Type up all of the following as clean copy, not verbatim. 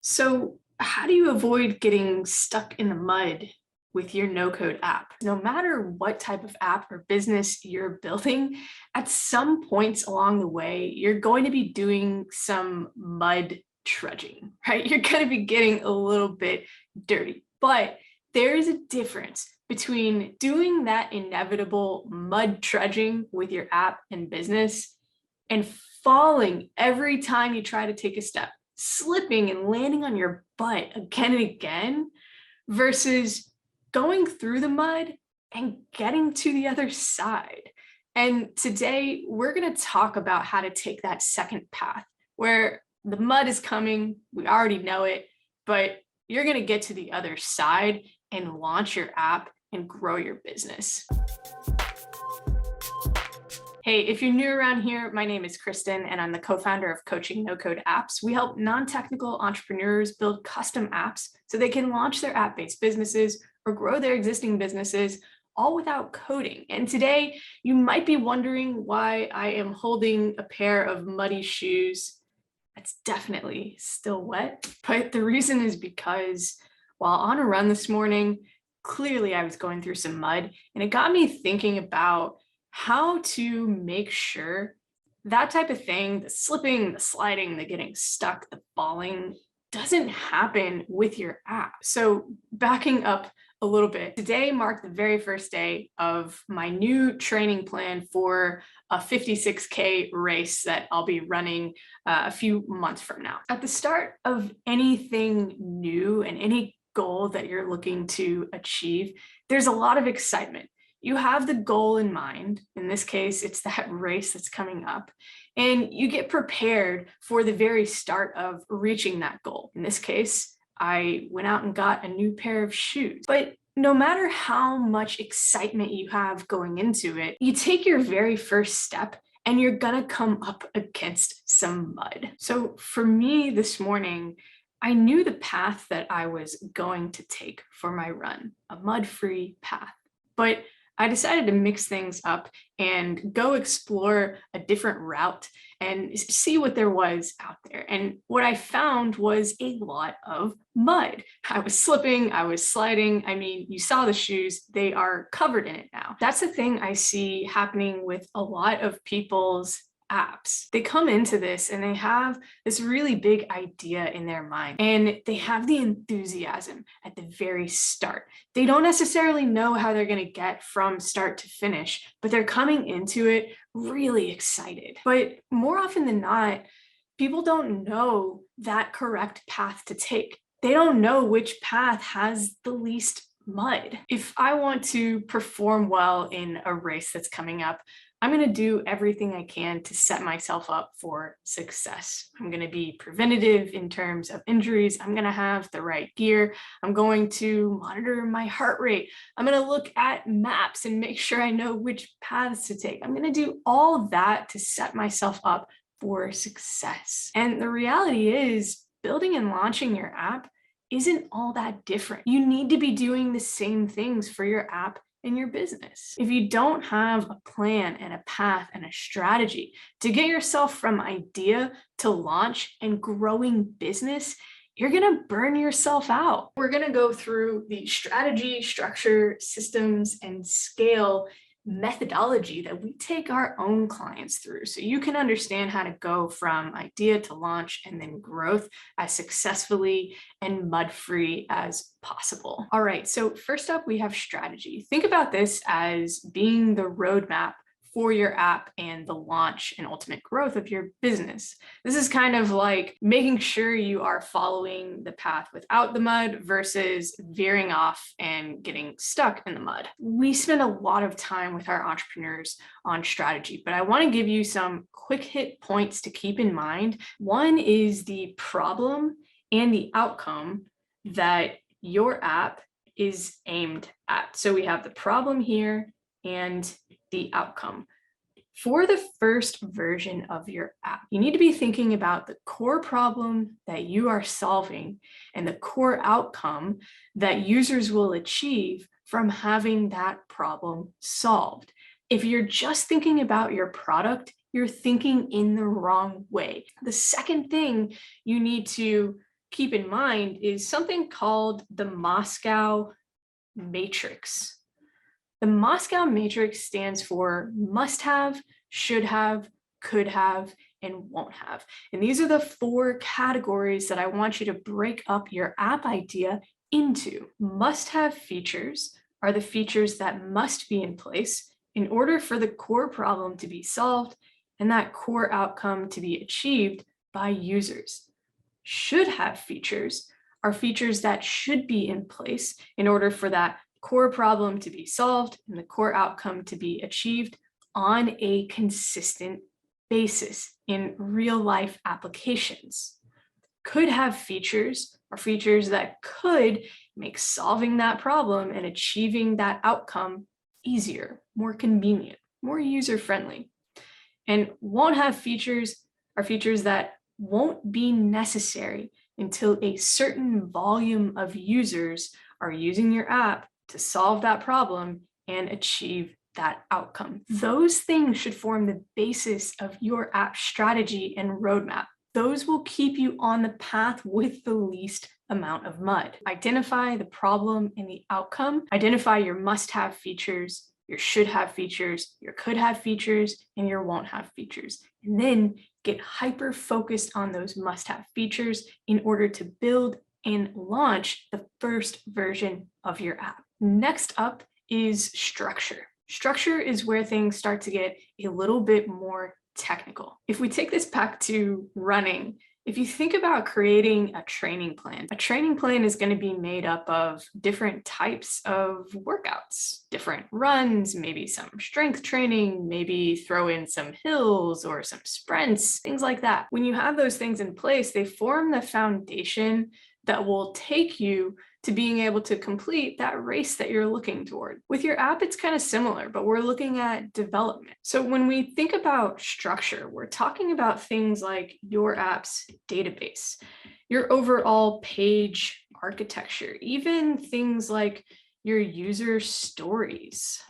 So, how do you avoid getting stuck in the mud with your no-code app? No matter what type of app or business you're building, at some points along the way, you're going to be doing some mud trudging, right? You're going to be getting a little bit dirty. But there is a difference between doing that inevitable mud trudging with your app and business and falling every time you try to take a step, slipping and landing on your butt again and again, versus going through the mud and getting to the other side. And today we're going to talk about how to take that second path where the mud is coming, we already know it, but you're going to get to the other side and launch your app and grow your business. Hey, if you're new around here, my name is Kristen, and I'm the co-founder of Coaching No Code Apps. We help non-technical entrepreneurs build custom apps so they can launch their app-based businesses or grow their existing businesses, all without coding. And today, you might be wondering why I am holding a pair of muddy shoes. That's definitely still wet, but the reason is because while on a run this morning, clearly I was going through some mud, and it got me thinking about how to make sure that type of thing, the slipping, the sliding, the getting stuck, the falling, doesn't happen with your app. So backing up a little bit, today marked the very first day of my new training plan for a 56K race that I'll be running a few months from now. At the start of anything new and any goal that you're looking to achieve, there's a lot of excitement. You have the goal in mind. In this case, it's that race that's coming up, and you get prepared for the very start of reaching that goal. In this case, I went out and got a new pair of shoes. But no matter how much excitement you have going into it, you take your very first step and you're gonna come up against some mud. So for me this morning, I knew the path that I was going to take for my run, a mud-free path. But I decided to mix things up and go explore a different route and see what there was out there. And what I found was a lot of mud. I was slipping, I was sliding. I mean, you saw the shoes, they are covered in it now. That's the thing I see happening with a lot of people's apps. They come into this and they have this really big idea in their mind, and they have the enthusiasm at the very start. They don't necessarily know how they're going to get from start to finish, but they're coming into it really excited. But more often than not, people don't know that correct path to take. They don't know which path has the least mud. If I want to perform well in a race that's coming up, I'm going to do everything I can to set myself up for success. I'm going to be preventative in terms of injuries. I'm going to have the right gear. I'm going to monitor my heart rate. I'm going to look at maps and make sure I know which paths to take. I'm going to do all of that to set myself up for success. And the reality is, building and launching your app isn't all that different. You need to be doing the same things for your app in your business. If you don't have a plan and a path and a strategy to get yourself from idea to launch and growing business, you're going to burn yourself out. We're going to go through the strategy, structure, systems, and scale methodology that we take our own clients through, so you can understand how to go from idea to launch and then growth as successfully and mud-free as possible. All right, so first up, we have strategy. Think about this as being the roadmap for your app and the launch and ultimate growth of your business. This is kind of like making sure you are following the path without the mud versus veering off and getting stuck in the mud. We spend a lot of time with our entrepreneurs on strategy, but I want to give you some quick hit points to keep in mind. One is the problem and the outcome that your app is aimed at. So we have the problem here and the outcome. For the first version of your app, you need to be thinking about the core problem that you are solving and the core outcome that users will achieve from having that problem solved. If you're just thinking about your product, you're thinking in the wrong way. The second thing you need to keep in mind is something called the Moscow matrix. The Moscow matrix stands for must have, should have, could have, and won't have. And these are the 4 categories that I want you to break up your app idea into. Must have features are the features that must be in place in order for the core problem to be solved and that core outcome to be achieved by users. Should have features are features that should be in place in order for that core problem to be solved and the core outcome to be achieved on a consistent basis in real life applications. Could have features are features that could make solving that problem and achieving that outcome easier, more convenient, more user-friendly. And won't have features are features that won't be necessary until a certain volume of users are using your app to solve that problem and achieve that outcome. Those things should form the basis of your app strategy and roadmap. Those will keep you on the path with the least amount of mud. Identify the problem and the outcome. Identify your must-have features, your should-have features, your could-have features, and your won't-have features. And then get hyper-focused on those must-have features in order to build and launch the first version of your app. Next up is structure. Structure is where things start to get a little bit more technical. If we take this back to running, if you think about creating a training plan is going to be made up of different types of workouts, different runs, maybe some strength training, maybe throw in some hills or some sprints, things like that. When you have those things in place, they form the foundation that will take you to being able to complete that race that you're looking toward. With your app, it's kind of similar, but we're looking at development. So when we think about structure, we're talking about things like your app's database, your overall page architecture, even things like your user stories.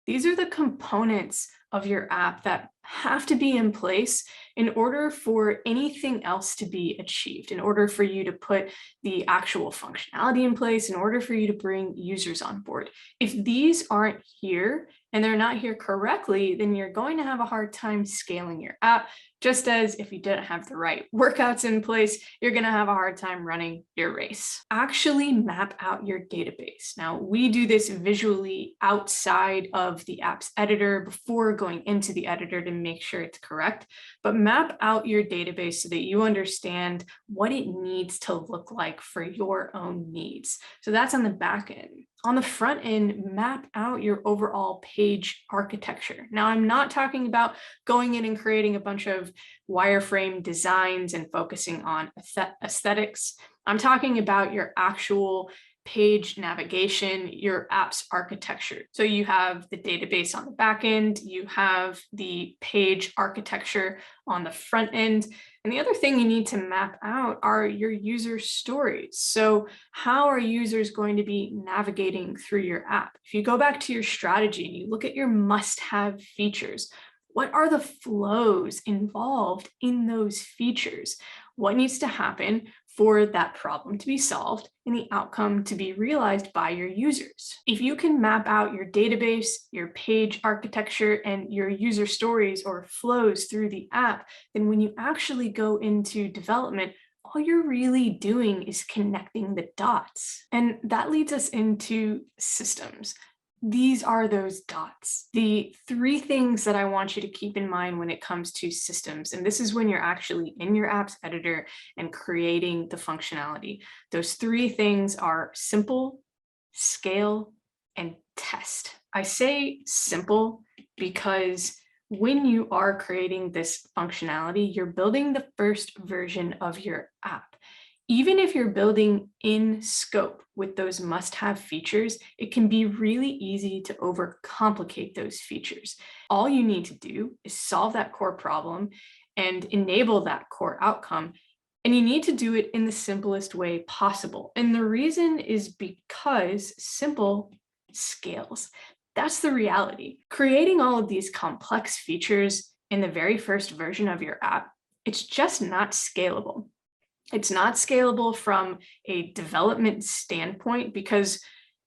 These are the components of your app that have to be in place in order for anything else to be achieved, in order for you to put the actual functionality in place, in order for you to bring users on board. If these aren't here and they're not here correctly, then you're going to have a hard time scaling your app. Just as if you didn't have the right workouts in place, you're going to have a hard time running your race. Actually map out your database. Now, we do this visually outside of the app's editor before going into the editor to make sure it's correct, but map out your database so that you understand what it needs to look like for your own needs. So that's on the back end. On the front end, map out your overall page architecture. Now, I'm not talking about going in and creating a bunch of wireframe designs and focusing on aesthetics. I'm talking about your actual page navigation, your app's architecture. So you have the database on the back end, you have the page architecture on the front end. And the other thing you need to map out are your user stories. So how are users going to be navigating through your app? If you go back to your strategy and you look at your must-have features, what are the flows involved in those features? What needs to happen for that problem to be solved and the outcome to be realized by your users? If you can map out your database, your page architecture, and your user stories or flows through the app, then when you actually go into development, all you're really doing is connecting the dots. And that leads us into systems. These are those dots. The 3 things that I want you to keep in mind when it comes to systems, and this is when you're actually in your app's editor and creating the functionality. Those 3 things are simple, scale, and test. I say simple because when you are creating this functionality, you're building the first version of your app. Even if you're building in scope with those must-have features, it can be really easy to overcomplicate those features. All you need to do is solve that core problem and enable that core outcome. And you need to do it in the simplest way possible. And the reason is because simple scales. That's the reality. Creating all of these complex features in the very first version of your app, it's just not scalable. It's not scalable from a development standpoint because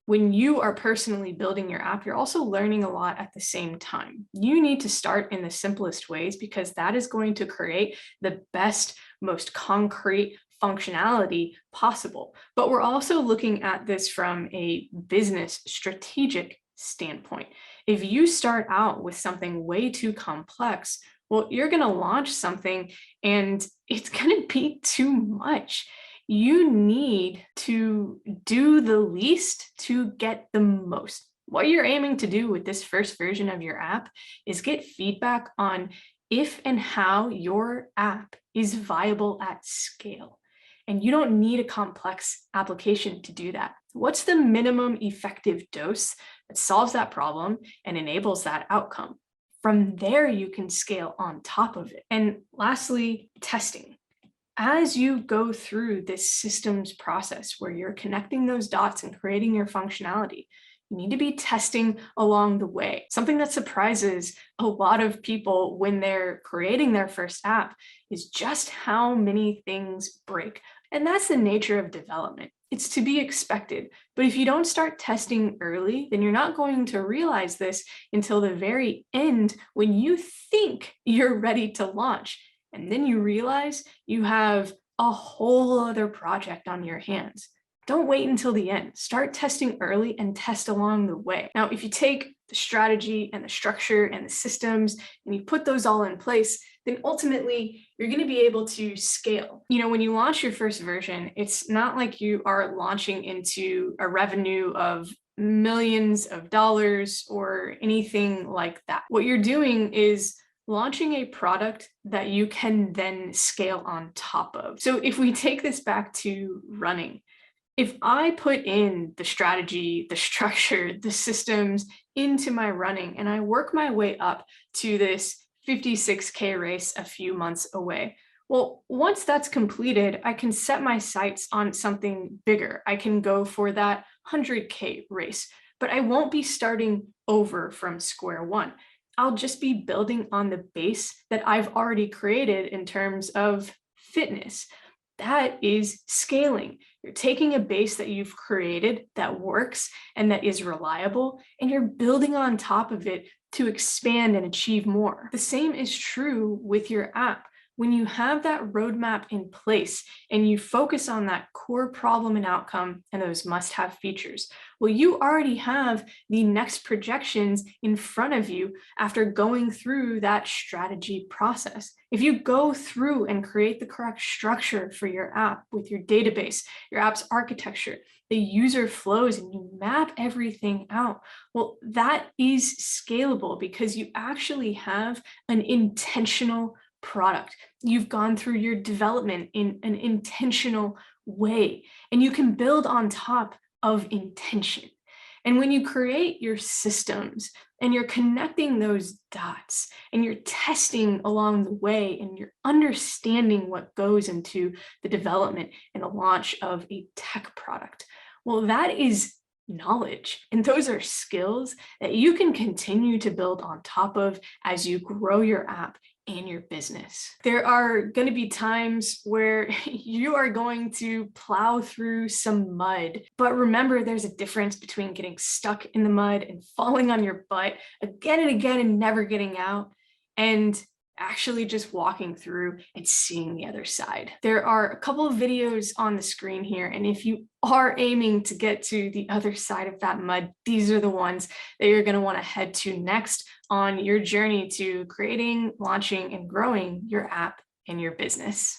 when you are personally building your app, you're also learning a lot at the same time. You need to start in the simplest ways because that is going to create the best, most concrete functionality possible. But we're also looking at this from a business strategic standpoint. If you start out with something way too complex, well, you're going to launch something and it's going to be too much. You need to do the least to get the most. What you're aiming to do with this first version of your app is get feedback on if and how your app is viable at scale. And you don't need a complex application to do that. What's the minimum effective dose that solves that problem and enables that outcome? From there, you can scale on top of it. And lastly, testing. As you go through this systems process where you're connecting those dots and creating your functionality, you need to be testing along the way. Something that surprises a lot of people when they're creating their first app is just how many things break. And that's the nature of development. It's to be expected. But if you don't start testing early, then you're not going to realize this until the very end when you think you're ready to launch. And then you realize you have a whole other project on your hands. Don't wait until the end. Start testing early and test along the way. Now, if you take the strategy and the structure and the systems and you put those all in place, then ultimately you're going to be able to scale. You know, when you launch your first version, it's not like you are launching into a revenue of millions of dollars or anything like that. What you're doing is launching a product that you can then scale on top of. So if we take this back to running, if I put in the strategy, the structure, the systems into my running, and I work my way up to this 56K race a few months away, well, once that's completed, I can set my sights on something bigger. I can go for that 100K race, but I won't be starting over from square one. I'll just be building on the base that I've already created in terms of fitness. That is scaling. You're taking a base that you've created that works and that is reliable, and you're building on top of it to expand and achieve more. The same is true with your app. When you have that roadmap in place and you focus on that core problem and outcome and those must-have features, well, you already have the next projections in front of you after going through that strategy process. If you go through and create the correct structure for your app with your database, your app's architecture, the user flows, and you map everything out, well, that is scalable because you actually have an intentional product. You've gone through your development in an intentional way, and you can build on top of intention. And when you create your systems and you're connecting those dots and you're testing along the way and you're understanding what goes into the development and the launch of a tech product, well, that is knowledge. And those are skills that you can continue to build on top of as you grow your app and your business. There are going to be times where you are going to plow through some mud, but remember there's a difference between getting stuck in the mud and falling on your butt again and again and never getting out, and actually just walking through and seeing the other side. There are a couple of videos on the screen here, and if you are aiming to get to the other side of that mud, these are the ones that you're going to want to head to next on your journey to creating, launching, and growing your app and your business.